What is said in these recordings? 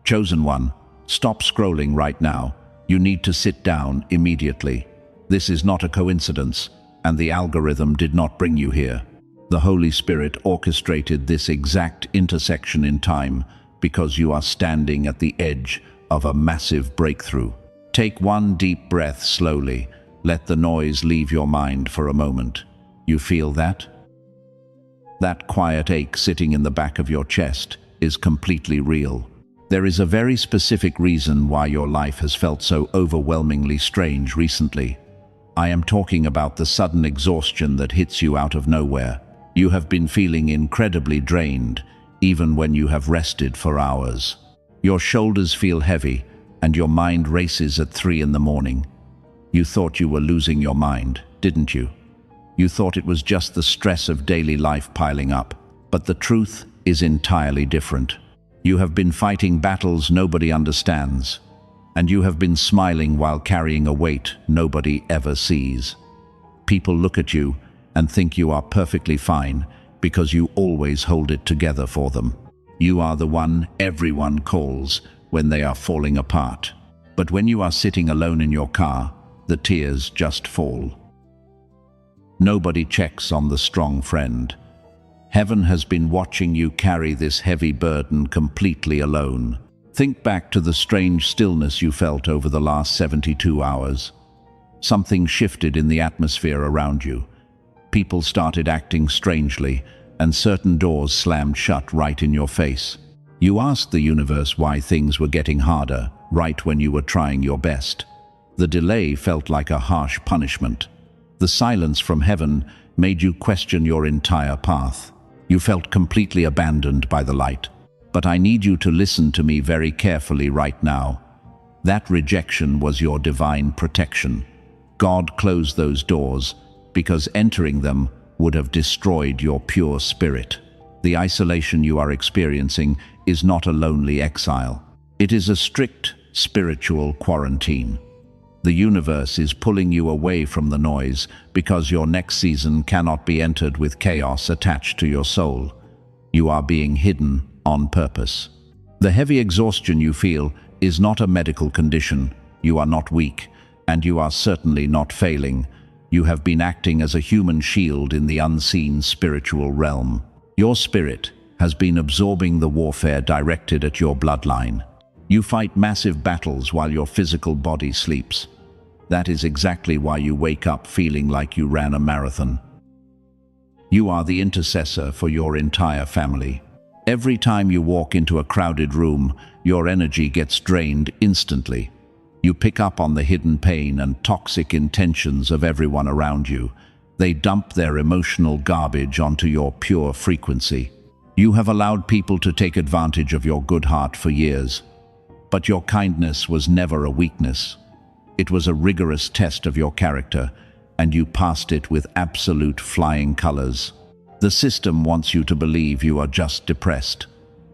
Chosen one, stop scrolling right now. You need to sit down immediately. This is not a coincidence, and the algorithm did not bring you here. The Holy Spirit orchestrated this exact intersection in time because you are standing at the edge of a massive breakthrough. Take one deep breath slowly. Let the noise leave your mind for a moment. You feel that? That quiet ache sitting in the back of your chest is completely real. There is a very specific reason why your life has felt so overwhelmingly strange recently. I am talking about the sudden exhaustion that hits you out of nowhere. You have been feeling incredibly drained, even when you have rested for hours. Your shoulders feel heavy, and your mind races at 3 in the morning. You thought you were losing your mind, didn't you? You thought it was just the stress of daily life piling up, but the truth is entirely different. You have been fighting battles nobody understands, and you have been smiling while carrying a weight nobody ever sees. People look at you and think you are perfectly fine because you always hold it together for them. You are the one everyone calls when they are falling apart. But when you are sitting alone in your car, the tears just fall. Nobody checks on the strong friend. Heaven has been watching you carry this heavy burden completely alone. Think back to the strange stillness you felt over the last 72 hours. Something shifted in the atmosphere around you. People started acting strangely, and certain doors slammed shut right in your face. You asked the universe why things were getting harder, right when you were trying your best. The delay felt like a harsh punishment. The silence from heaven made you question your entire path. You felt completely abandoned by the light. But I need you to listen to me very carefully right now. That rejection was your divine protection. God closed those doors because entering them would have destroyed your pure spirit. The isolation you are experiencing is not a lonely exile. It is a strict spiritual quarantine. The universe is pulling you away from the noise because your next season cannot be entered with chaos attached to your soul. You are being hidden on purpose. The heavy exhaustion you feel is not a medical condition. You are not weak, and you are certainly not failing. You have been acting as a human shield in the unseen spiritual realm. Your spirit has been absorbing the warfare directed at your bloodline. You fight massive battles while your physical body sleeps. That is exactly why you wake up feeling like you ran a marathon. You are the intercessor for your entire family. Every time you walk into a crowded room, your energy gets drained instantly. You pick up on the hidden pain and toxic intentions of everyone around you. They dump their emotional garbage onto your pure frequency. You have allowed people to take advantage of your good heart for years. But your kindness was never a weakness. It was a rigorous test of your character, and you passed it with absolute flying colors. The system wants you to believe you are just depressed.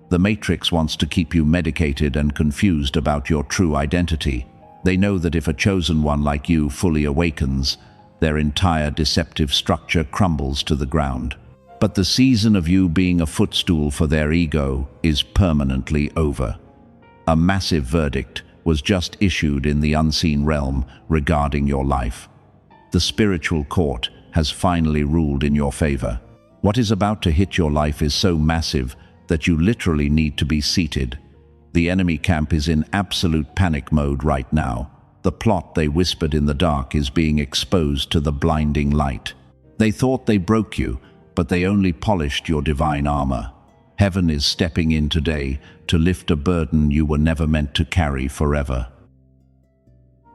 The Matrix wants to keep you medicated and confused about your true identity. They know that if a chosen one like you fully awakens, their entire deceptive structure crumbles to the ground. But the season of you being a footstool for their ego is permanently over. A massive verdict was just issued in the unseen realm regarding your life. The spiritual court has finally ruled in your favor. What is about to hit your life is so massive that you literally need to be seated. The enemy camp is in absolute panic mode right now. The plot they whispered in the dark is being exposed to the blinding light. They thought they broke you, but they only polished your divine armor. Heaven is stepping in today to lift a burden you were never meant to carry forever.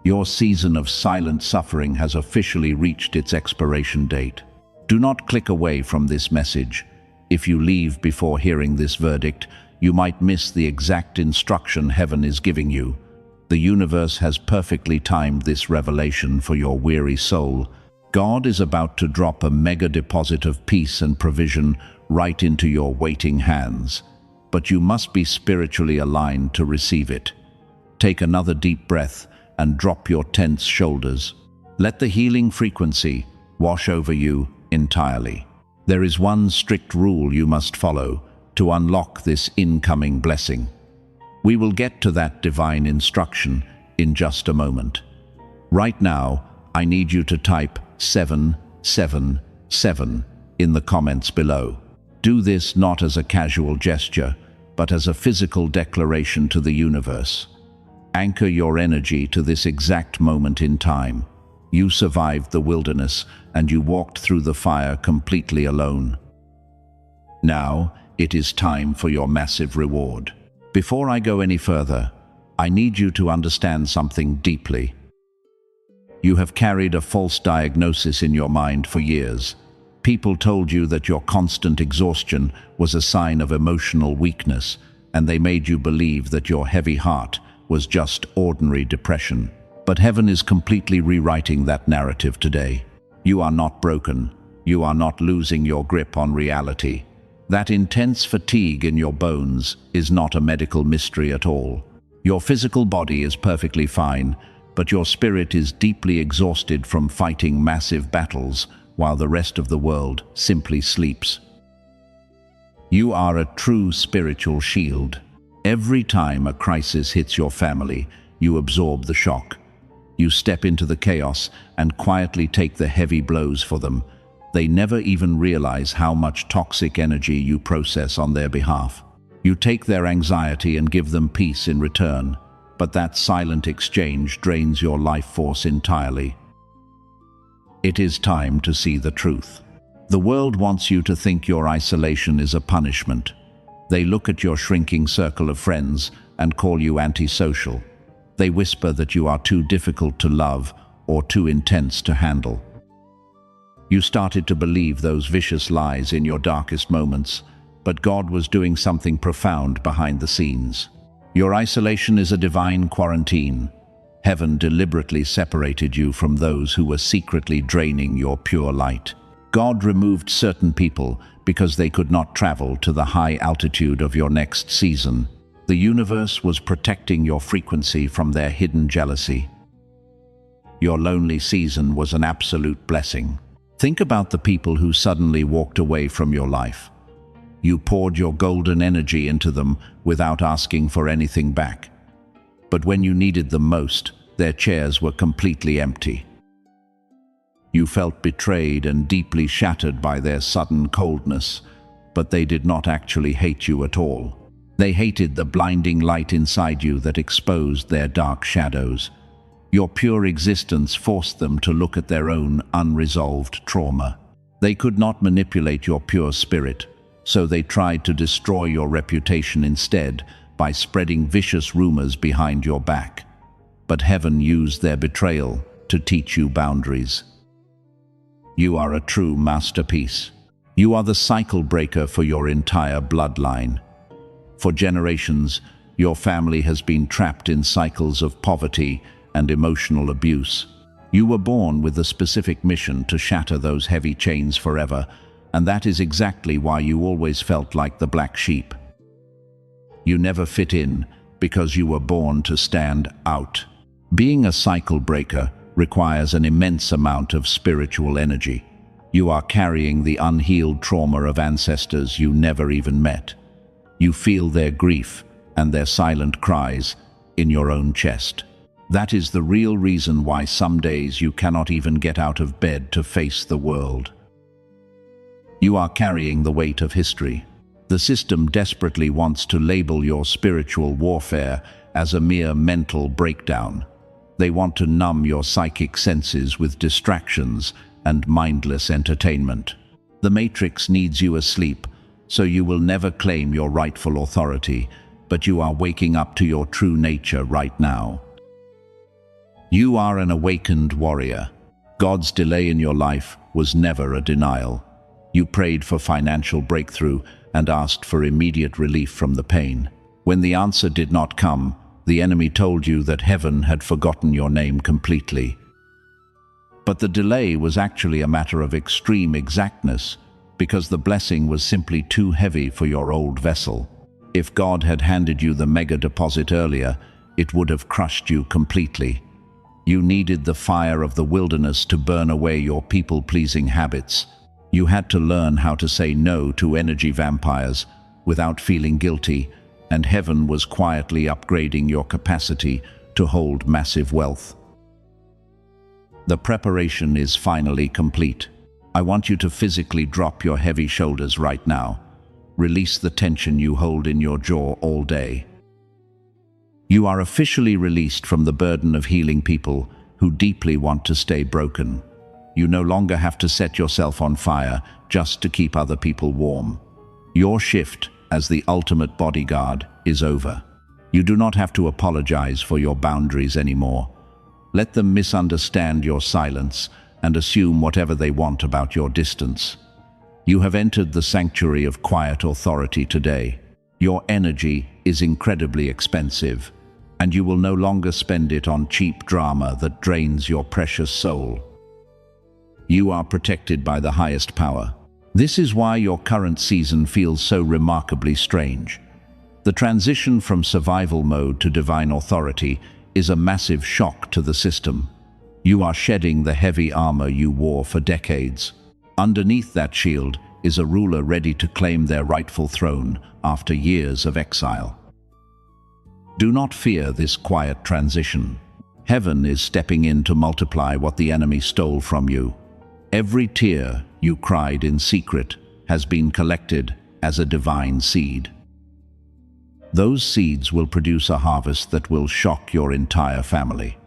Your season of silent suffering has officially reached its expiration date. Do not click away from this message. If you leave before hearing this verdict, you might miss the exact instruction heaven is giving you. The universe has perfectly timed this revelation for your weary soul. God is about to drop a mega deposit of peace and provision right into your waiting hands. But you must be spiritually aligned to receive it. Take another deep breath and drop your tense shoulders. Let the healing frequency wash over you entirely. There is one strict rule you must follow to unlock this incoming blessing. We will get to that divine instruction in just a moment. Right now, I need you to type 777 in the comments below. Do this not as a casual gesture, but as a physical declaration to the universe. Anchor your energy to this exact moment in time. You survived the wilderness and you walked through the fire completely alone. Now, it is time for your massive reward. Before I go any further, I need you to understand something deeply. You have carried a false diagnosis in your mind for years. People told you that your constant exhaustion was a sign of emotional weakness, and they made you believe that your heavy heart was just ordinary depression. But heaven is completely rewriting that narrative today. You are not broken. You are not losing your grip on reality. That intense fatigue in your bones is not a medical mystery at all. Your physical body is perfectly fine, but your spirit is deeply exhausted from fighting massive battles while the rest of the world simply sleeps. You are a true spiritual shield. Every time a crisis hits your family, you absorb the shock. You step into the chaos and quietly take the heavy blows for them. They never even realize how much toxic energy you process on their behalf. You take their anxiety and give them peace in return, but that silent exchange drains your life force entirely. It is time to see the truth. The world wants you to think your isolation is a punishment. They look at your shrinking circle of friends and call you antisocial. They whisper that you are too difficult to love or too intense to handle. You started to believe those vicious lies in your darkest moments, but God was doing something profound behind the scenes. Your isolation is a divine quarantine. Heaven deliberately separated you from those who were secretly draining your pure light. God removed certain people because they could not travel to the high altitude of your next season. The universe was protecting your frequency from their hidden jealousy. Your lonely season was an absolute blessing. Think about the people who suddenly walked away from your life. You poured your golden energy into them without asking for anything back. But when you needed them most, their chairs were completely empty. You felt betrayed and deeply shattered by their sudden coldness, but they did not actually hate you at all. They hated the blinding light inside you that exposed their dark shadows. Your pure existence forced them to look at their own unresolved trauma. They could not manipulate your pure spirit, so they tried to destroy your reputation instead by spreading vicious rumors behind your back. But heaven used their betrayal to teach you boundaries. You are a true masterpiece. You are the cycle breaker for your entire bloodline. For generations, your family has been trapped in cycles of poverty and emotional abuse. You were born with a specific mission to shatter those heavy chains forever, and that is exactly why you always felt like the black sheep. You never fit in because you were born to stand out. Being a cycle breaker requires an immense amount of spiritual energy. You are carrying the unhealed trauma of ancestors you never even met. You feel their grief and their silent cries in your own chest. That is the real reason why some days you cannot even get out of bed to face the world. You are carrying the weight of history. The system desperately wants to label your spiritual warfare as a mere mental breakdown. They want to numb your psychic senses with distractions and mindless entertainment. The Matrix needs you asleep, so you will never claim your rightful authority, but you are waking up to your true nature right now. You are an awakened warrior. God's delay in your life was never a denial. You prayed for financial breakthrough and asked for immediate relief from the pain. When the answer did not come, the enemy told you that heaven had forgotten your name completely. But the delay was actually a matter of extreme exactness, because the blessing was simply too heavy for your old vessel. If God had handed you the mega deposit earlier, it would have crushed you completely. You needed the fire of the wilderness to burn away your people-pleasing habits. You had to learn how to say no to energy vampires without feeling guilty, and heaven was quietly upgrading your capacity to hold massive wealth. The preparation is finally complete. I want you to physically drop your heavy shoulders right now. Release the tension you hold in your jaw all day. You are officially released from the burden of healing people who deeply want to stay broken. You no longer have to set yourself on fire just to keep other people warm. Your shift as the ultimate bodyguard is over. You do not have to apologize for your boundaries anymore. Let them misunderstand your silence and assume whatever they want about your distance. You have entered the sanctuary of quiet authority today. Your energy is incredibly expensive, and you will no longer spend it on cheap drama that drains your precious soul. You are protected by the highest power. This is why your current season feels so remarkably strange. The transition from survival mode to divine authority is a massive shock to the system. You are shedding the heavy armor you wore for decades. Underneath that shield is a ruler ready to claim their rightful throne after years of exile. Do not fear this quiet transition. Heaven is stepping in to multiply what the enemy stole from you. Every tear you cried in secret has been collected as a divine seed. Those seeds will produce a harvest that will shock your entire family.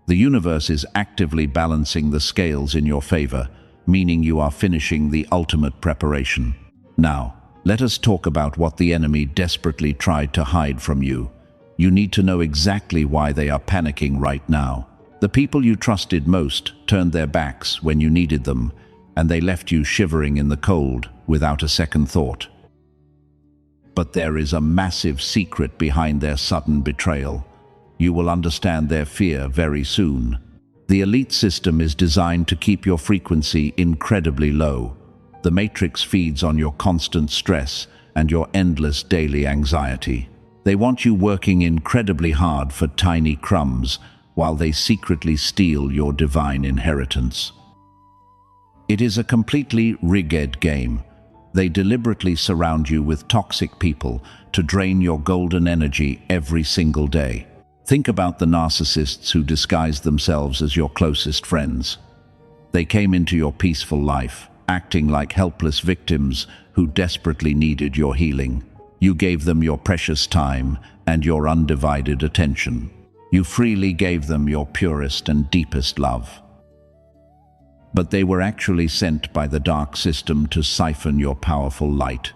The universe is actively balancing the scales in your favor, meaning you are finishing the ultimate preparation. Now, let us talk about what the enemy desperately tried to hide from you. You need to know exactly why they are panicking right now. The people you trusted most turned their backs when you needed them, and they left you shivering in the cold without a second thought. But there is a massive secret behind their sudden betrayal. You will understand their fear very soon. The elite system is designed to keep your frequency incredibly low. The matrix feeds on your constant stress and your endless daily anxiety. They want you working incredibly hard for tiny crumbs while they secretly steal your divine inheritance. It is a completely rigged game. They deliberately surround you with toxic people to drain your golden energy every single day. Think about the narcissists who disguise themselves as your closest friends. They came into your peaceful life, acting like helpless victims who desperately needed your healing. You gave them your precious time and your undivided attention. You freely gave them your purest and deepest love. But they were actually sent by the dark system to siphon your powerful light.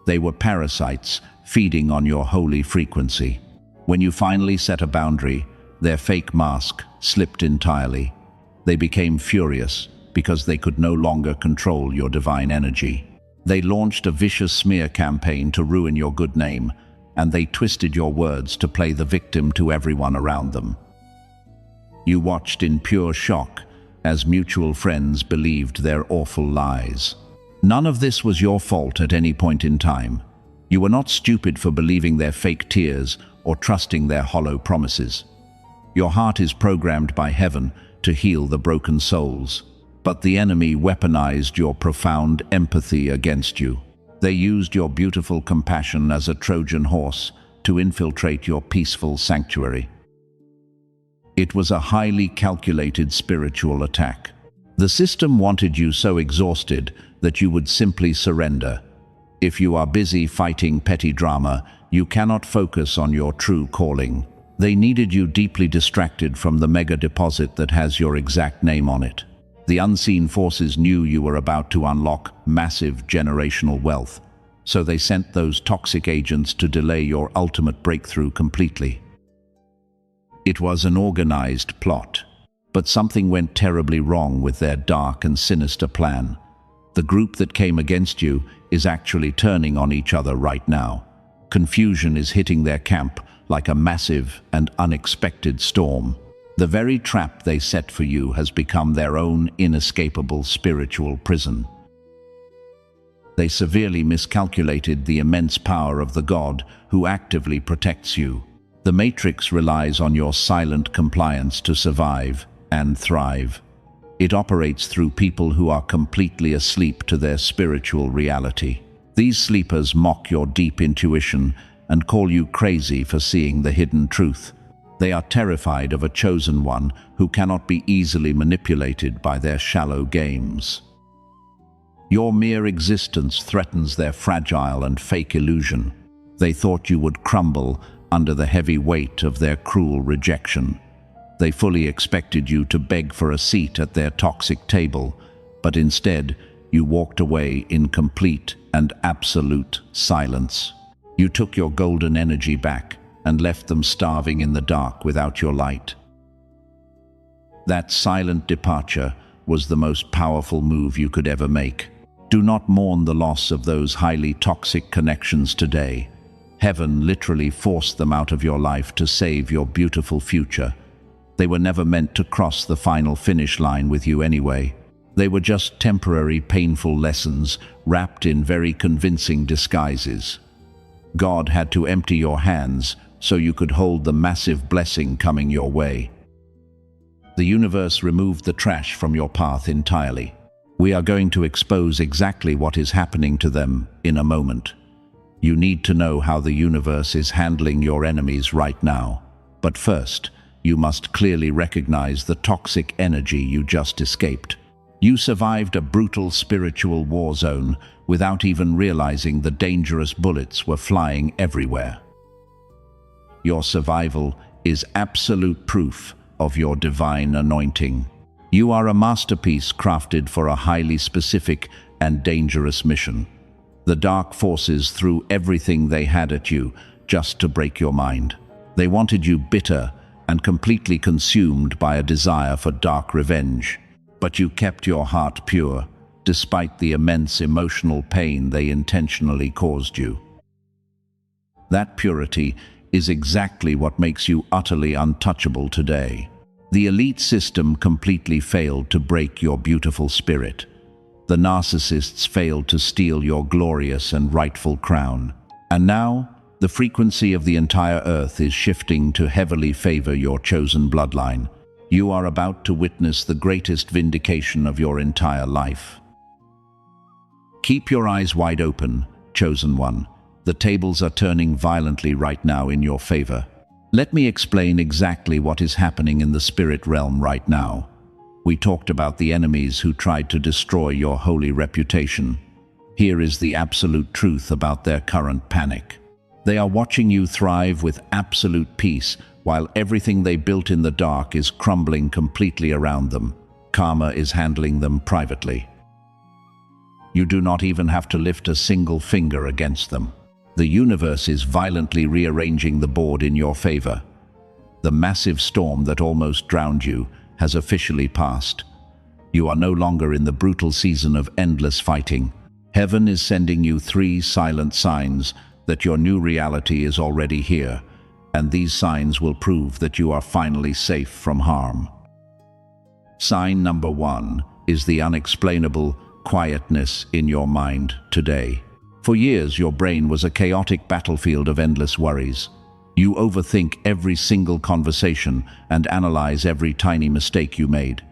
They were parasites feeding on your holy frequency. When you finally set a boundary, their fake mask slipped entirely. They became furious because they could no longer control your divine energy. They launched a vicious smear campaign to ruin your good name, and they twisted your words to play the victim to everyone around them. You watched in pure shock as mutual friends believed their awful lies. None of this was your fault at any point in time. You were not stupid for believing their fake tears or trusting their hollow promises. Your heart is programmed by heaven to heal the broken souls, but the enemy weaponized your profound empathy against you. They used your beautiful compassion as a Trojan horse to infiltrate your peaceful sanctuary. It was a highly calculated spiritual attack. The system wanted you so exhausted that you would simply surrender. If you are busy fighting petty drama, you cannot focus on your true calling. They needed you deeply distracted from the mega deposit that has your exact name on it. The unseen forces knew you were about to unlock massive generational wealth, so they sent those toxic agents to delay your ultimate breakthrough completely. It was an organized plot, but something went terribly wrong with their dark and sinister plan. The group that came against you is actually turning on each other right now. Confusion is hitting their camp like a massive and unexpected storm. The very trap they set for you has become their own inescapable spiritual prison. They severely miscalculated the immense power of the God who actively protects you. The Matrix relies on your silent compliance to survive and thrive. It operates through people who are completely asleep to their spiritual reality. These sleepers mock your deep intuition and call you crazy for seeing the hidden truth. They are terrified of a chosen one who cannot be easily manipulated by their shallow games. Your mere existence threatens their fragile and fake illusion. They thought you would crumble under the heavy weight of their cruel rejection. They fully expected you to beg for a seat at their toxic table, but instead you walked away in complete and absolute silence. You took your golden energy back and left them starving in the dark without your light. That silent departure was the most powerful move you could ever make. Do not mourn the loss of those highly toxic connections today. Heaven literally forced them out of your life to save your beautiful future. They were never meant to cross the final finish line with you anyway. They were just temporary, painful lessons wrapped in very convincing disguises. God had to empty your hands so you could hold the massive blessing coming your way. The universe removed the trash from your path entirely. We are going to expose exactly what is happening to them in a moment. You need to know how the universe is handling your enemies right now. But first, you must clearly recognize the toxic energy you just escaped. You survived a brutal spiritual war zone without even realizing the dangerous bullets were flying everywhere. Your survival is absolute proof of your divine anointing. You are a masterpiece crafted for a highly specific and dangerous mission. The dark forces threw everything they had at you just to break your mind. They wanted you bitter and completely consumed by a desire for dark revenge. But you kept your heart pure, despite the immense emotional pain they intentionally caused you. That purity is exactly what makes you utterly untouchable today. The elite system completely failed to break your beautiful spirit. The narcissists failed to steal your glorious and rightful crown. And now, the frequency of the entire earth is shifting to heavily favor your chosen bloodline. You are about to witness the greatest vindication of your entire life. Keep your eyes wide open, chosen one. The tables are turning violently right now in your favor. Let me explain exactly what is happening in the spirit realm right now. We talked about the enemies who tried to destroy your holy reputation. Here is the absolute truth about their current panic. They are watching you thrive with absolute peace, while everything they built in the dark is crumbling completely around them. Karma is handling them privately. You do not even have to lift a single finger against them. The universe is violently rearranging the board in your favor. The massive storm that almost drowned you has officially passed. You are no longer in the brutal season of endless fighting. Heaven is sending you 3 silent signs that your new reality is already here, and these signs will prove that you are finally safe from harm. Sign number 1 is the unexplainable quietness in your mind today. For years, your brain was a chaotic battlefield of endless worries. You overthink every single conversation and analyze every tiny mistake you made.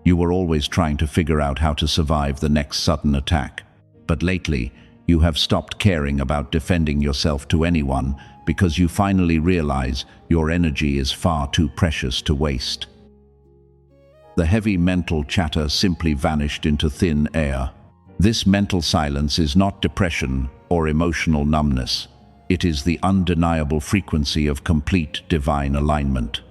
You were always trying to figure out how to survive the next sudden attack. But lately, you have stopped caring about defending yourself to anyone because you finally realize your energy is far too precious to waste. The heavy mental chatter simply vanished into thin air. This mental silence is not depression or emotional numbness. It is the undeniable frequency of complete divine alignment.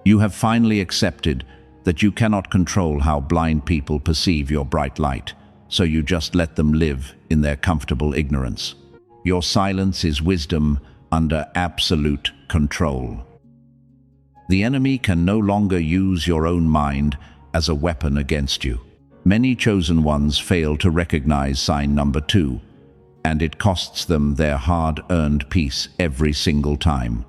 You have finally accepted that you cannot control how blind people perceive your bright light, so you just let them live in their comfortable ignorance. Your silence is wisdom under absolute control. The enemy can no longer use your own mind as a weapon against you. Many chosen ones fail to recognize sign number 2, and it costs them their hard-earned peace every single time.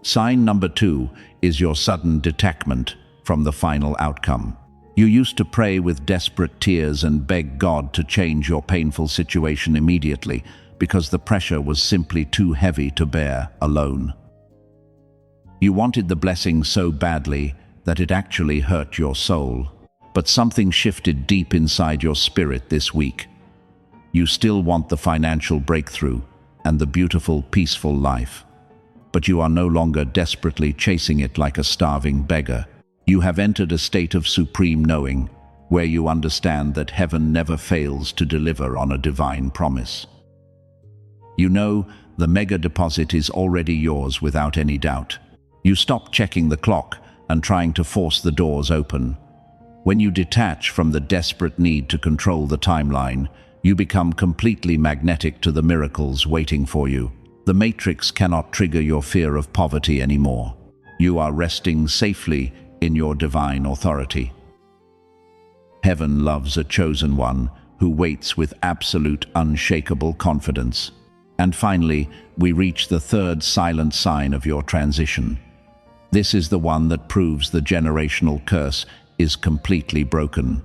Sign number 2 is your sudden detachment from the final outcome. You used to pray with desperate tears and beg God to change your painful situation immediately because the pressure was simply too heavy to bear alone. You wanted the blessing so badly that it actually hurt your soul. But something shifted deep inside your spirit this week. You still want the financial breakthrough and the beautiful, peaceful life. but you are no longer desperately chasing it like a starving beggar. You have entered a state of supreme knowing, where you understand that heaven never fails to deliver on a divine promise. You know the mega deposit is already yours without any doubt. You stop checking the clock and trying to force the doors open. When you detach from the desperate need to control the timeline, you become completely magnetic to the miracles waiting for you. The matrix cannot trigger your fear of poverty anymore. You are resting safely in your divine authority. Heaven loves a chosen one who waits with absolute, unshakable confidence. And finally, we reach the third silent sign of your transition. This is the one that proves the generational curse is completely broken.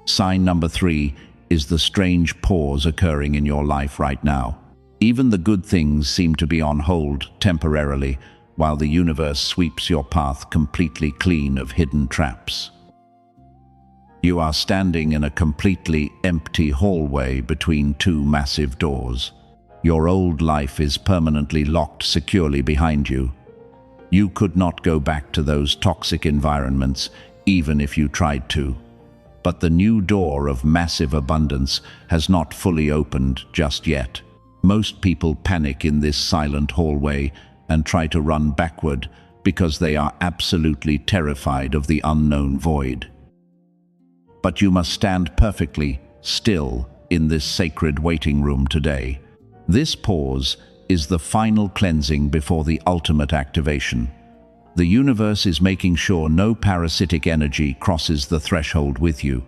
Sign number 3 is the strange pause occurring in your life right now. Even the good things seem to be on hold temporarily, while the universe sweeps your path completely clean of hidden traps. You are standing in a completely empty hallway between two massive doors. Your old life is permanently locked securely behind you. You could not go back to those toxic environments, even if you tried to. But the new door of massive abundance has not fully opened just yet. Most people panic in this silent hallway and try to run backward because they are absolutely terrified of the unknown void. But you must stand perfectly still in this sacred waiting room today. This pause is the final cleansing before the ultimate activation. The universe is making sure no parasitic energy crosses the threshold with you.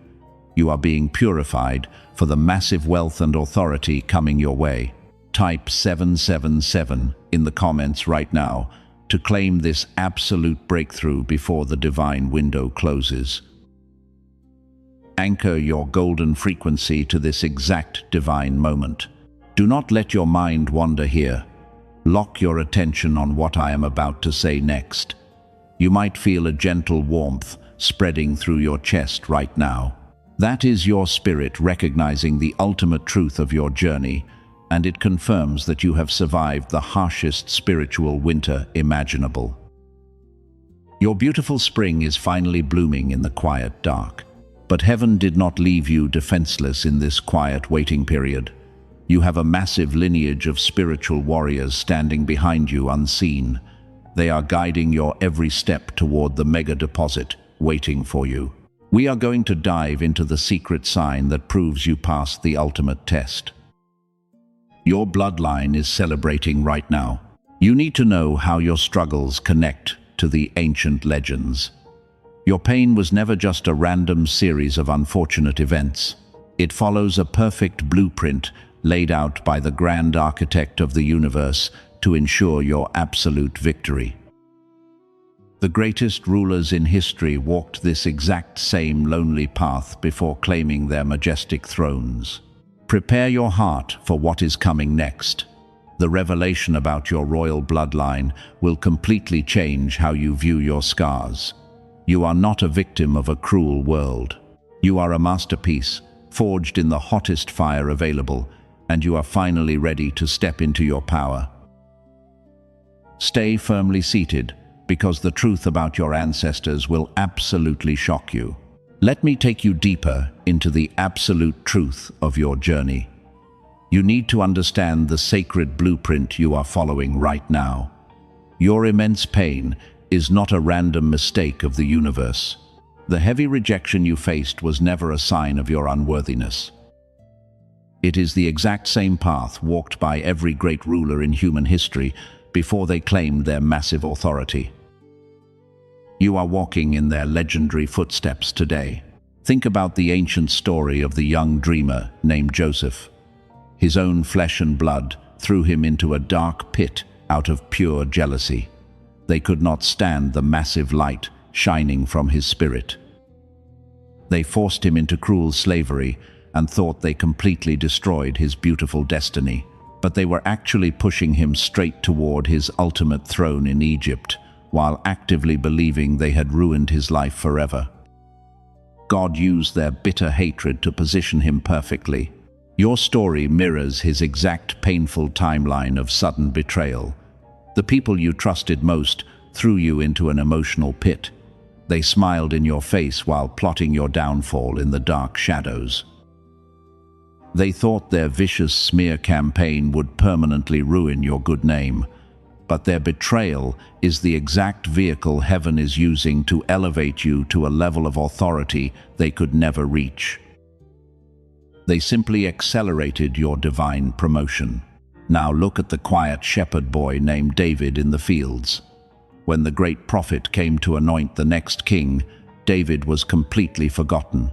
You are being purified for the massive wealth and authority coming your way. Type 777 in the comments right now to claim this absolute breakthrough before the divine window closes. Anchor your golden frequency to this exact divine moment. Do not let your mind wander here. Lock your attention on what I am about to say next. You might feel a gentle warmth spreading through your chest right now. That is your spirit recognizing the ultimate truth of your journey, and it confirms that you have survived the harshest spiritual winter imaginable. Your beautiful spring is finally blooming in the quiet dark. But heaven did not leave you defenseless in this quiet waiting period. You have a massive lineage of spiritual warriors standing behind you unseen. They are guiding your every step toward the mega deposit, waiting for you. We are going to dive into the secret sign that proves you passed the ultimate test. Your bloodline is celebrating right now. You need to know how your struggles connect to the ancient legends. Your pain was never just a random series of unfortunate events. It follows a perfect blueprint laid out by the grand architect of the universe to ensure your absolute victory. The greatest rulers in history walked this exact same lonely path before claiming their majestic thrones. Prepare your heart for what is coming next. The revelation about your royal bloodline will completely change how you view your scars. You are not a victim of a cruel world. You are a masterpiece, forged in the hottest fire available, and you are finally ready to step into your power. Stay firmly seated, because the truth about your ancestors will absolutely shock you. Let me take you deeper into the absolute truth of your journey. You need to understand the sacred blueprint you are following right now. Your immense pain is not a random mistake of the universe. The heavy rejection you faced was never a sign of your unworthiness. It is the exact same path walked by every great ruler in human history before they claimed their massive authority. You are walking in their legendary footsteps today. Think about the ancient story of the young dreamer named Joseph. His own flesh and blood threw him into a dark pit out of pure jealousy. They could not stand the massive light shining from his spirit. They forced him into cruel slavery and thought they completely destroyed his beautiful destiny. But they were actually pushing him straight toward his ultimate throne in Egypt, while actively believing they had ruined his life forever. God used their bitter hatred to position him perfectly. Your story mirrors his exact painful timeline of sudden betrayal. The people you trusted most threw you into an emotional pit. They smiled in your face while plotting your downfall in the dark shadows. They thought their vicious smear campaign would permanently ruin your good name, but their betrayal is the exact vehicle heaven is using to elevate you to a level of authority they could never reach. They simply accelerated your divine promotion. Now look at the quiet shepherd boy named David in the fields. When the great prophet came to anoint the next king, David was completely forgotten.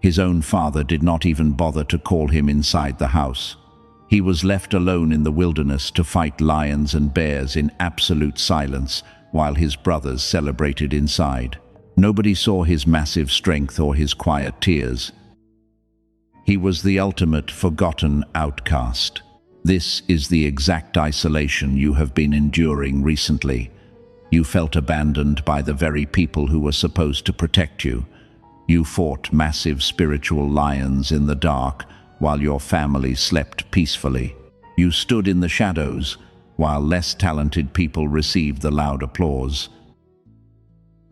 His own father did not even bother to call him inside the house. He was left alone in the wilderness to fight lions and bears in absolute silence while his brothers celebrated inside. Nobody saw his massive strength or his quiet tears. He was the ultimate forgotten outcast. This is the exact isolation you have been enduring recently. You felt abandoned by the very people who were supposed to protect you. You fought massive spiritual lions in the dark while your family slept peacefully. You stood in the shadows while less talented people received the loud applause.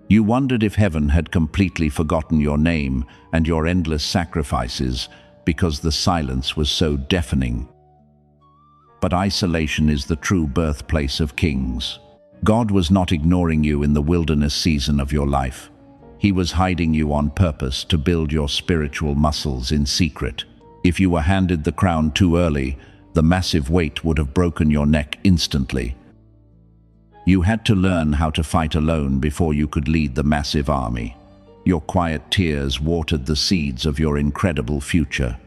You wondered if heaven had completely forgotten your name and your endless sacrifices because the silence was so deafening. But isolation is the true birthplace of kings. God was not ignoring you in the wilderness season of your life. He was hiding you on purpose to build your spiritual muscles in secret. If you were handed the crown too early, the massive weight would have broken your neck instantly. You had to learn how to fight alone before you could lead the massive army. Your quiet tears watered the seeds of your incredible future.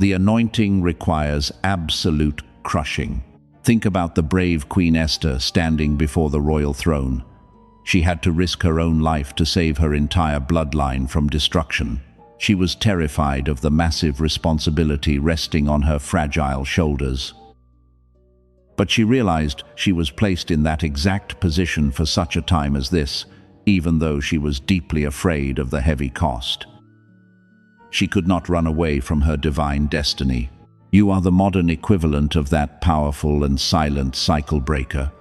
The anointing requires absolute crushing. Think about the brave Queen Esther standing before the royal throne. She had to risk her own life to save her entire bloodline from destruction. She was terrified of the massive responsibility resting on her fragile shoulders. But she realized she was placed in that exact position for such a time as this, even though she was deeply afraid of the heavy cost. She could not run away from her divine destiny. You are the modern equivalent of that powerful and silent cycle breaker.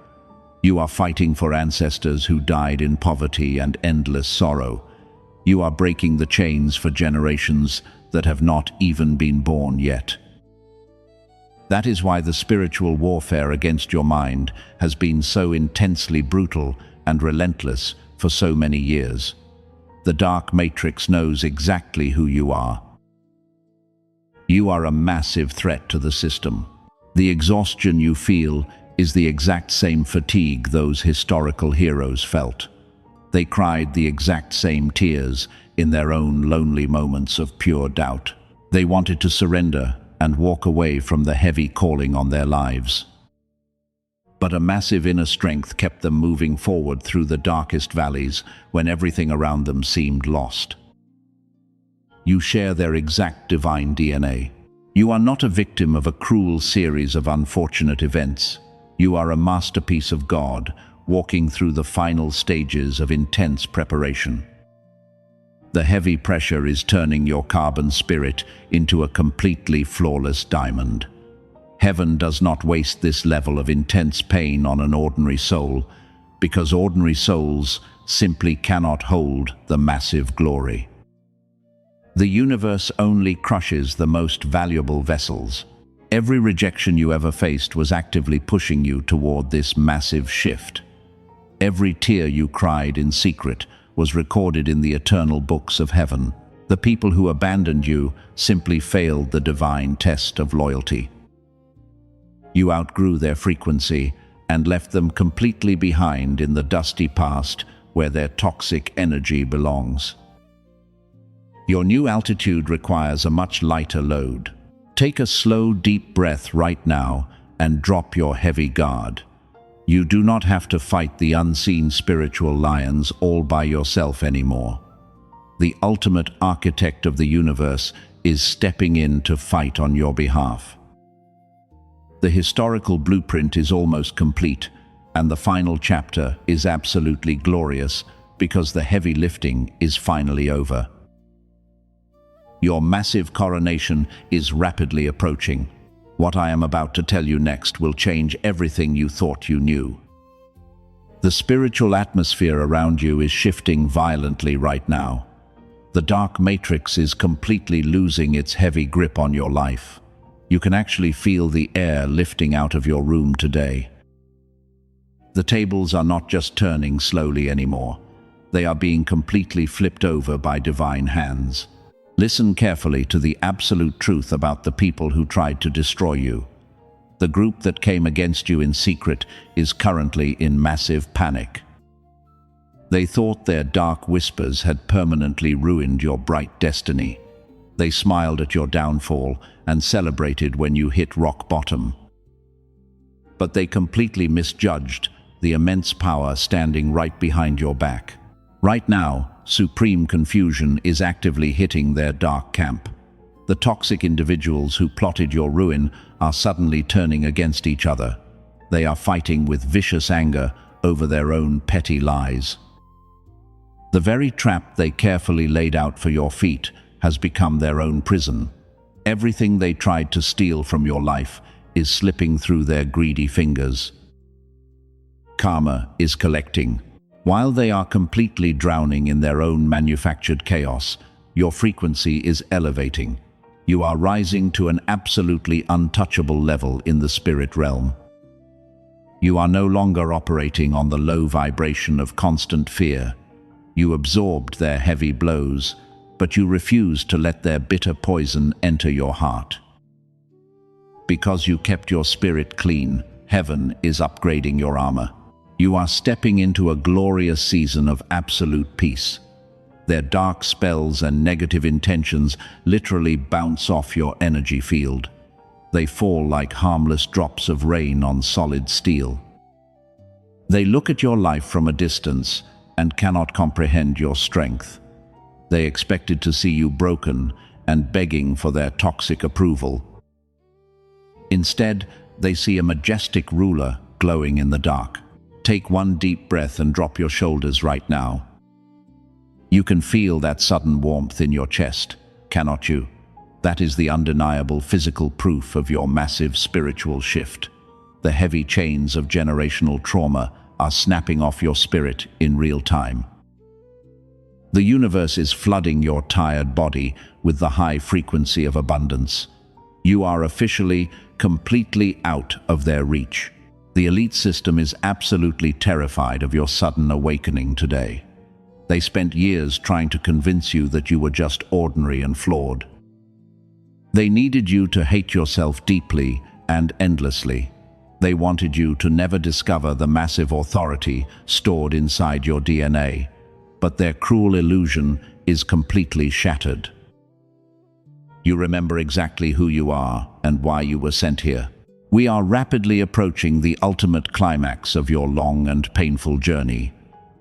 You are fighting for ancestors who died in poverty and endless sorrow. You are breaking the chains for generations that have not even been born yet. That is why the spiritual warfare against your mind has been so intensely brutal and relentless for so many years. The dark matrix knows exactly who you are. You are a massive threat to the system. The exhaustion you feel is the exact same fatigue those historical heroes felt. They cried the exact same tears in their own lonely moments of pure doubt. They wanted to surrender and walk away from the heavy calling on their lives. But a massive inner strength kept them moving forward through the darkest valleys when everything around them seemed lost. You share their exact divine DNA. You are not a victim of a cruel series of unfortunate events. You are a masterpiece of God, walking through the final stages of intense preparation. The heavy pressure is turning your carbon spirit into a completely flawless diamond. Heaven does not waste this level of intense pain on an ordinary soul, because ordinary souls simply cannot hold the massive glory. The universe only crushes the most valuable vessels. Every rejection you ever faced was actively pushing you toward this massive shift. Every tear you cried in secret was recorded in the eternal books of heaven. The people who abandoned you simply failed the divine test of loyalty. You outgrew their frequency and left them completely behind in the dusty past where their toxic energy belongs. Your new altitude requires a much lighter load. Take a slow, deep breath right now and drop your heavy guard. You do not have to fight the unseen spiritual lions all by yourself anymore. The ultimate architect of the universe is stepping in to fight on your behalf. The historical blueprint is almost complete, and the final chapter is absolutely glorious because the heavy lifting is finally over. Your massive coronation is rapidly approaching. What I am about to tell you next will change everything you thought you knew. The spiritual atmosphere around you is shifting violently right now. The dark matrix is completely losing its heavy grip on your life. You can actually feel the air lifting out of your room today. The tables are not just turning slowly anymore. They are being completely flipped over by divine hands. Listen carefully to the absolute truth about the people who tried to destroy you. The group that came against you in secret is currently in massive panic. They thought their dark whispers had permanently ruined your bright destiny. They smiled at your downfall and celebrated when you hit rock bottom. But they completely misjudged the immense power standing right behind your back. Right now, supreme confusion is actively hitting their dark camp. The toxic individuals who plotted your ruin are suddenly turning against each other. They are fighting with vicious anger over their own petty lies. The very trap they carefully laid out for your feet has become their own prison. Everything they tried to steal from your life is slipping through their greedy fingers. Karma is collecting. While they are completely drowning in their own manufactured chaos, your frequency is elevating. You are rising to an absolutely untouchable level in the spirit realm. You are no longer operating on the low vibration of constant fear. You absorbed their heavy blows, but you refused to let their bitter poison enter your heart. Because you kept your spirit clean, heaven is upgrading your armor. You are stepping into a glorious season of absolute peace. Their dark spells and negative intentions literally bounce off your energy field. They fall like harmless drops of rain on solid steel. They look at your life from a distance and cannot comprehend your strength. They expected to see you broken and begging for their toxic approval. Instead, they see a majestic ruler glowing in the dark. Take one deep breath and drop your shoulders right now. You can feel that sudden warmth in your chest, cannot you? That is the undeniable physical proof of your massive spiritual shift. The heavy chains of generational trauma are snapping off your spirit in real time. The universe is flooding your tired body with the high frequency of abundance. You are officially, completely out of their reach. The elite system is absolutely terrified of your sudden awakening today. They spent years trying to convince you that you were just ordinary and flawed. They needed you to hate yourself deeply and endlessly. They wanted you to never discover the massive authority stored inside your DNA. But their cruel illusion is completely shattered. You remember exactly who you are and why you were sent here. We are rapidly approaching the ultimate climax of your long and painful journey.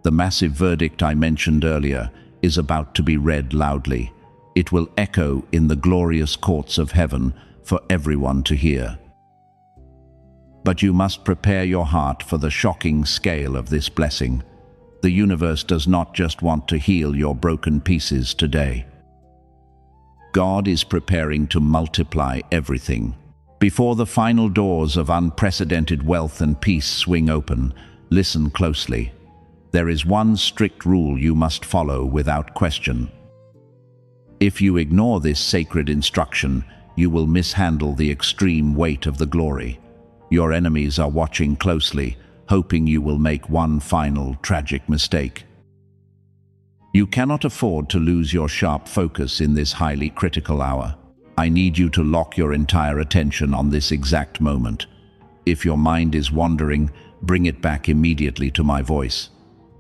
The massive verdict I mentioned earlier is about to be read loudly. It will echo in the glorious courts of heaven for everyone to hear. But you must prepare your heart for the shocking scale of this blessing. The universe does not just want to heal your broken pieces today. God is preparing to multiply everything. Before the final doors of unprecedented wealth and peace swing open, listen closely. There is one strict rule you must follow without question. If you ignore this sacred instruction, you will mishandle the extreme weight of the glory. Your enemies are watching closely, hoping you will make one final tragic mistake. You cannot afford to lose your sharp focus in this highly critical hour. I need you to lock your entire attention on this exact moment. If your mind is wandering, bring it back immediately to my voice.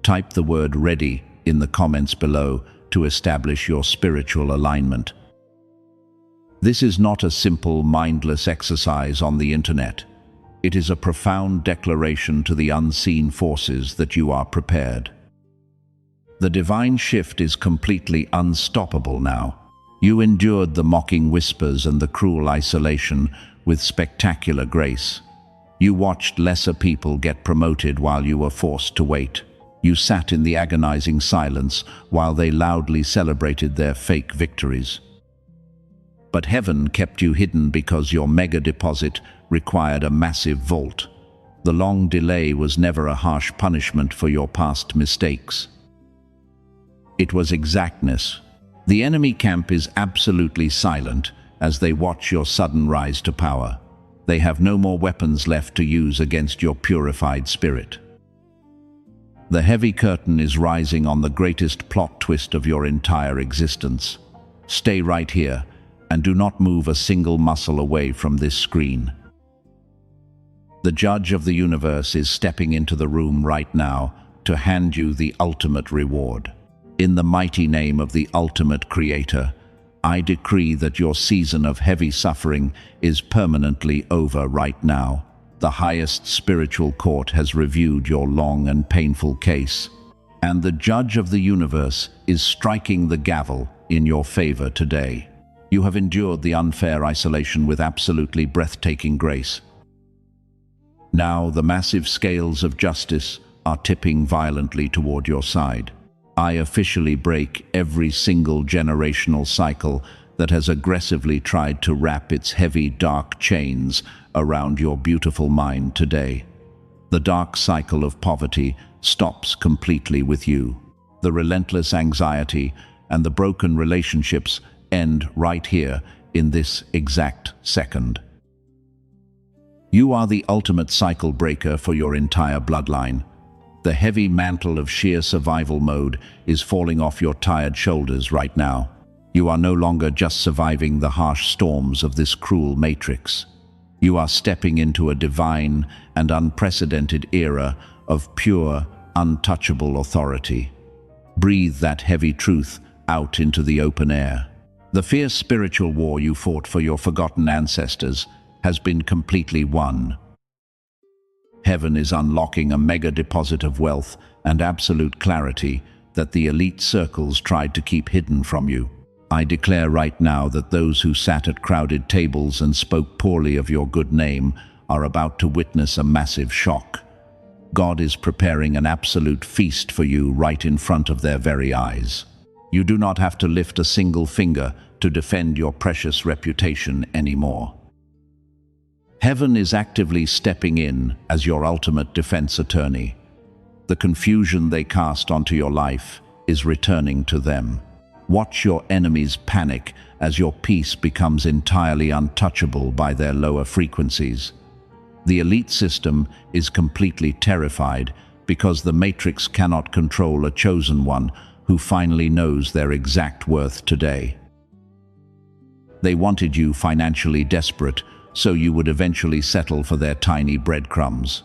Type the word "ready" in the comments below to establish your spiritual alignment. This is not a simple, mindless exercise on the internet. It is a profound declaration to the unseen forces that you are prepared. The divine shift is completely unstoppable now. You endured the mocking whispers and the cruel isolation with spectacular grace. You watched lesser people get promoted while you were forced to wait. You sat in the agonizing silence while they loudly celebrated their fake victories. But heaven kept you hidden because your mega deposit required a massive vault. The long delay was never a harsh punishment for your past mistakes. It was exactness. The enemy camp is absolutely silent as they watch your sudden rise to power. They have no more weapons left to use against your purified spirit. The heavy curtain is rising on the greatest plot twist of your entire existence. Stay right here and do not move a single muscle away from this screen. The judge of the universe is stepping into the room right now to hand you the ultimate reward. In the mighty name of the ultimate creator, I decree that your season of heavy suffering is permanently over right now. The highest spiritual court has reviewed your long and painful case, and the judge of the universe is striking the gavel in your favor today. You have endured the unfair isolation with absolutely breathtaking grace. Now the massive scales of justice are tipping violently toward your side. I officially break every single generational cycle that has aggressively tried to wrap its heavy, dark chains around your beautiful mind today. The dark cycle of poverty stops completely with you. The relentless anxiety and the broken relationships end right here in this exact second. You are the ultimate cycle breaker for your entire bloodline. The heavy mantle of sheer survival mode is falling off your tired shoulders right now. You are no longer just surviving the harsh storms of this cruel matrix. You are stepping into a divine and unprecedented era of pure, untouchable authority. Breathe that heavy truth out into the open air. The fierce spiritual war you fought for your forgotten ancestors has been completely won. Heaven is unlocking a mega deposit of wealth and absolute clarity that the elite circles tried to keep hidden from you. I declare right now that those who sat at crowded tables and spoke poorly of your good name are about to witness a massive shock. God is preparing an absolute feast for you right in front of their very eyes. You do not have to lift a single finger to defend your precious reputation anymore. Heaven is actively stepping in as your ultimate defense attorney. The confusion they cast onto your life is returning to them. Watch your enemies panic as your peace becomes entirely untouchable by their lower frequencies. The elite system is completely terrified because the matrix cannot control a chosen one who finally knows their exact worth today. They wanted you financially desperate so you would eventually settle for their tiny breadcrumbs.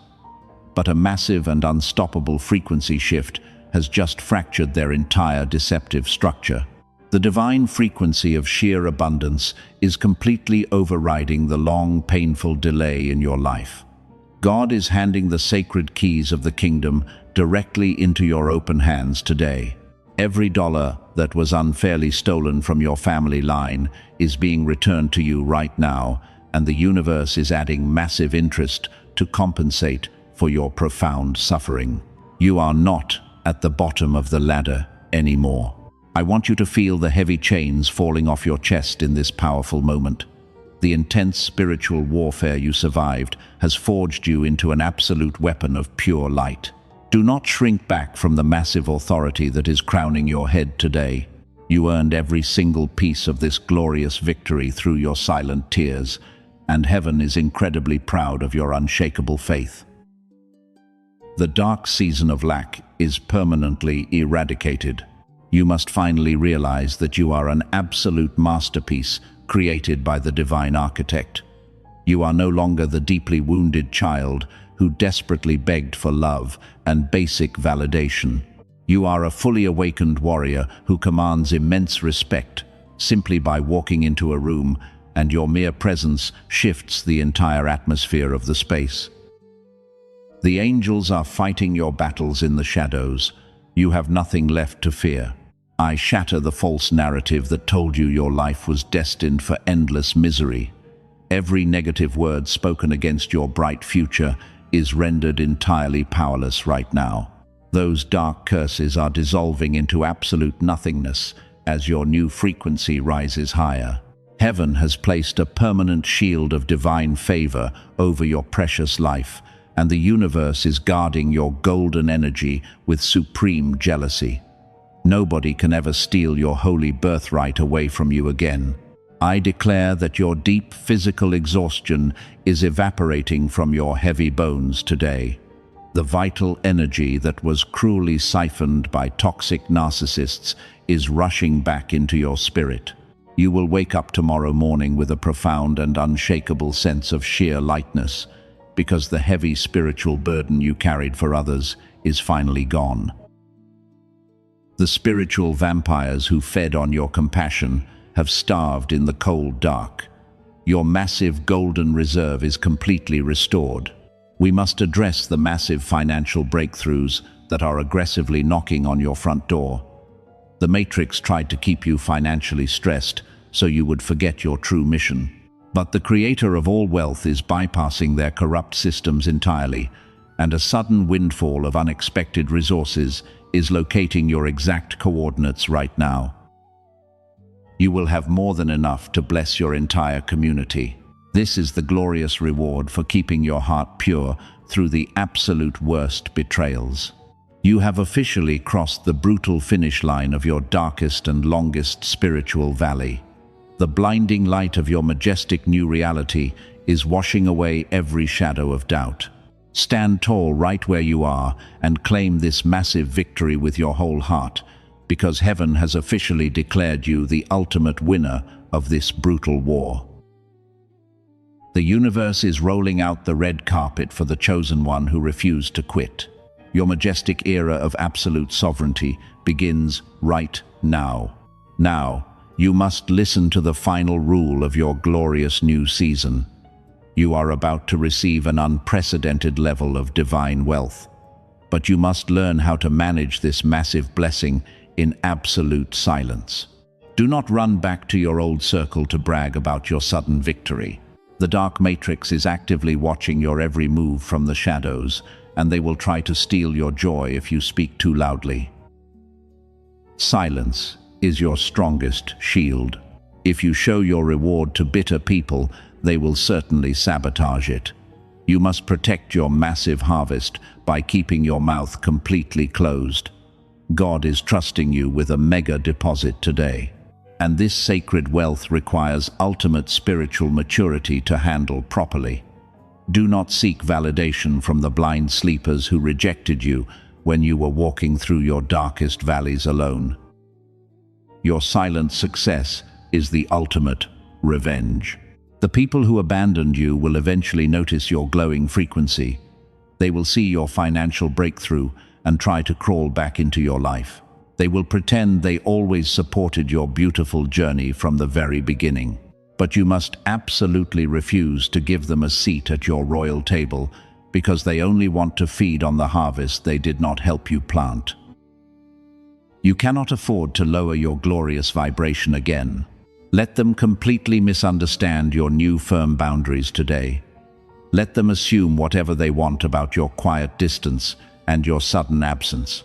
But a massive and unstoppable frequency shift has just fractured their entire deceptive structure. The divine frequency of sheer abundance is completely overriding the long, painful delay in your life. God is handing the sacred keys of the kingdom directly into your open hands today. Every dollar that was unfairly stolen from your family line is being returned to you right now, and the universe is adding massive interest to compensate for your profound suffering. You are not at the bottom of the ladder anymore. I want you to feel the heavy chains falling off your chest in this powerful moment. The intense spiritual warfare you survived has forged you into an absolute weapon of pure light. Do not shrink back from the massive authority that is crowning your head today. You earned every single piece of this glorious victory through your silent tears, and heaven is incredibly proud of your unshakable faith. The dark season of lack is permanently eradicated. You must finally realize that you are an absolute masterpiece created by the divine architect. You are no longer the deeply wounded child who desperately begged for love and basic validation. You are a fully awakened warrior who commands immense respect simply by walking into a room, and your mere presence shifts the entire atmosphere of the space. The angels are fighting your battles in the shadows. You have nothing left to fear. I shatter the false narrative that told you your life was destined for endless misery. Every negative word spoken against your bright future is rendered entirely powerless right now. Those dark curses are dissolving into absolute nothingness as your new frequency rises higher. Heaven has placed a permanent shield of divine favor over your precious life, and the universe is guarding your golden energy with supreme jealousy. Nobody can ever steal your holy birthright away from you again. I declare that your deep physical exhaustion is evaporating from your heavy bones today. The vital energy that was cruelly siphoned by toxic narcissists is rushing back into your spirit. You will wake up tomorrow morning with a profound and unshakable sense of sheer lightness, because the heavy spiritual burden you carried for others is finally gone. The spiritual vampires who fed on your compassion have starved in the cold dark. Your massive golden reserve is completely restored. We must address the massive financial breakthroughs that are aggressively knocking on your front door. The Matrix tried to keep you financially stressed so you would forget your true mission. But the creator of all wealth is bypassing their corrupt systems entirely, and a sudden windfall of unexpected resources is locating your exact coordinates right now. You will have more than enough to bless your entire community. This is the glorious reward for keeping your heart pure through the absolute worst betrayals. You have officially crossed the brutal finish line of your darkest and longest spiritual valley. The blinding light of your majestic new reality is washing away every shadow of doubt. Stand tall right where you are and claim this massive victory with your whole heart, because heaven has officially declared you the ultimate winner of this brutal war. The universe is rolling out the red carpet for the chosen one who refused to quit. Your majestic era of absolute sovereignty begins right now. Now, you must listen to the final rule of your glorious new season. You are about to receive an unprecedented level of divine wealth. But you must learn how to manage this massive blessing in absolute silence. Do not run back to your old circle to brag about your sudden victory. The Dark Matrix is actively watching your every move from the shadows, and they will try to steal your joy if you speak too loudly. Silence is your strongest shield. If you show your reward to bitter people, they will certainly sabotage it. You must protect your massive harvest by keeping your mouth completely closed. God is trusting you with a mega deposit today, and this sacred wealth requires ultimate spiritual maturity to handle properly. Do not seek validation from the blind sleepers who rejected you when you were walking through your darkest valleys alone. Your silent success is the ultimate revenge. The people who abandoned you will eventually notice your glowing frequency. They will see your financial breakthrough and try to crawl back into your life. They will pretend they always supported your beautiful journey from the very beginning. But you must absolutely refuse to give them a seat at your royal table, because they only want to feed on the harvest they did not help you plant. You cannot afford to lower your glorious vibration again. Let them completely misunderstand your new firm boundaries today. Let them assume whatever they want about your quiet distance and your sudden absence.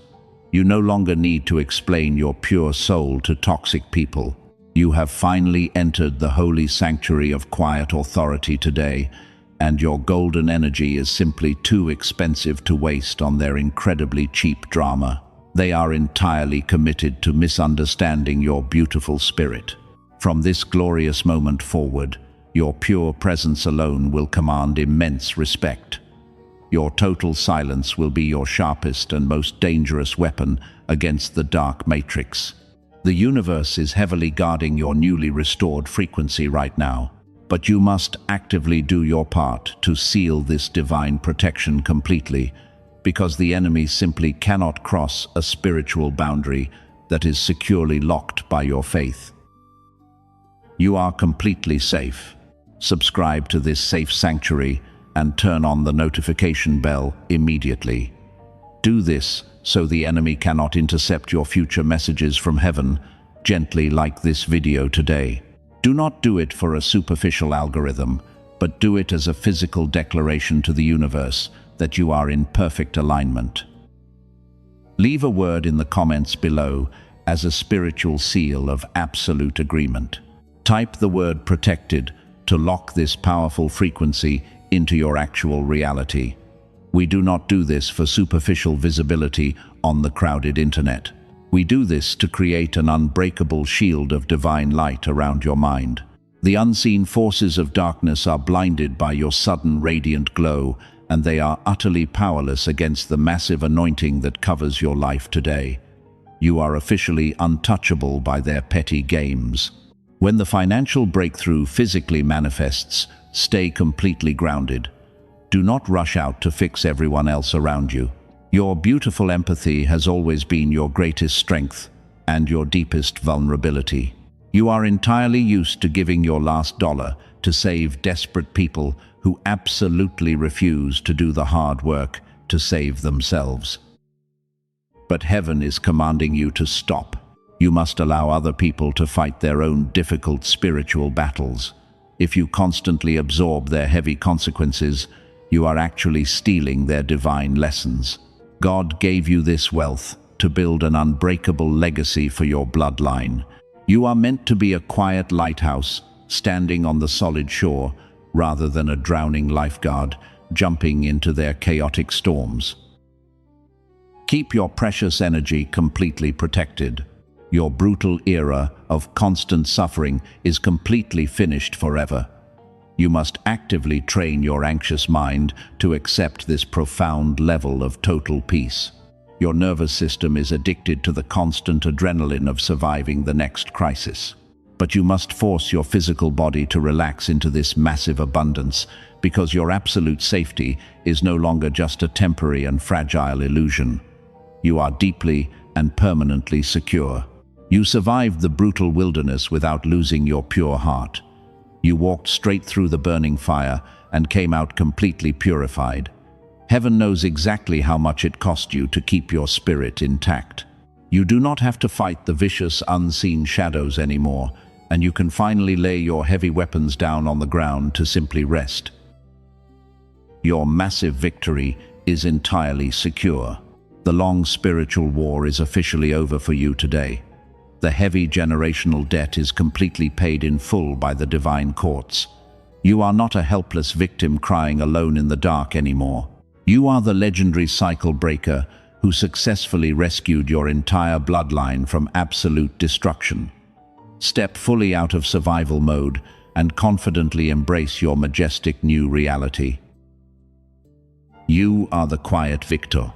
You no longer need to explain your pure soul to toxic people. You have finally entered the holy sanctuary of quiet authority today, and your golden energy is simply too expensive to waste on their incredibly cheap drama. They are entirely committed to misunderstanding your beautiful spirit. From this glorious moment forward, your pure presence alone will command immense respect. Your total silence will be your sharpest and most dangerous weapon against the Dark Matrix. The universe is heavily guarding your newly restored frequency right now, but you must actively do your part to seal this divine protection completely, because the enemy simply cannot cross a spiritual boundary that is securely locked by your faith. You are completely safe. Subscribe to this safe sanctuary and turn on the notification bell immediately. Do this so the enemy cannot intercept your future messages from heaven, gently like this video today. Do not do it for a superficial algorithm, but do it as a physical declaration to the universe that you are in perfect alignment. Leave a word in the comments below as a spiritual seal of absolute agreement. Type the word protected to lock this powerful frequency into your actual reality. We do not do this for superficial visibility on the crowded internet. We do this to create an unbreakable shield of divine light around your mind. The unseen forces of darkness are blinded by your sudden radiant glow, and they are utterly powerless against the massive anointing that covers your life today. You are officially untouchable by their petty games. When the financial breakthrough physically manifests, stay completely grounded. Do not rush out to fix everyone else around you. Your beautiful empathy has always been your greatest strength and your deepest vulnerability. You are entirely used to giving your last dollar to save desperate people who absolutely refuse to do the hard work to save themselves. But heaven is commanding you to stop. You must allow other people to fight their own difficult spiritual battles. If you constantly absorb their heavy consequences, you are actually stealing their divine lessons. God gave you this wealth to build an unbreakable legacy for your bloodline. You are meant to be a quiet lighthouse, standing on the solid shore, rather than a drowning lifeguard, jumping into their chaotic storms. Keep your precious energy completely protected. Your brutal era of constant suffering is completely finished forever. You must actively train your anxious mind to accept this profound level of total peace. Your nervous system is addicted to the constant adrenaline of surviving the next crisis. But you must force your physical body to relax into this massive abundance, because your absolute safety is no longer just a temporary and fragile illusion. You are deeply and permanently secure. You survived the brutal wilderness without losing your pure heart. You walked straight through the burning fire and came out completely purified. Heaven knows exactly how much it cost you to keep your spirit intact. You do not have to fight the vicious, unseen shadows anymore, and you can finally lay your heavy weapons down on the ground to simply rest. Your massive victory is entirely secure. The long spiritual war is officially over for you today. The heavy generational debt is completely paid in full by the divine courts. You are not a helpless victim crying alone in the dark anymore. You are the legendary cycle breaker who successfully rescued your entire bloodline from absolute destruction. Step fully out of survival mode and confidently embrace your majestic new reality. You are the quiet victor.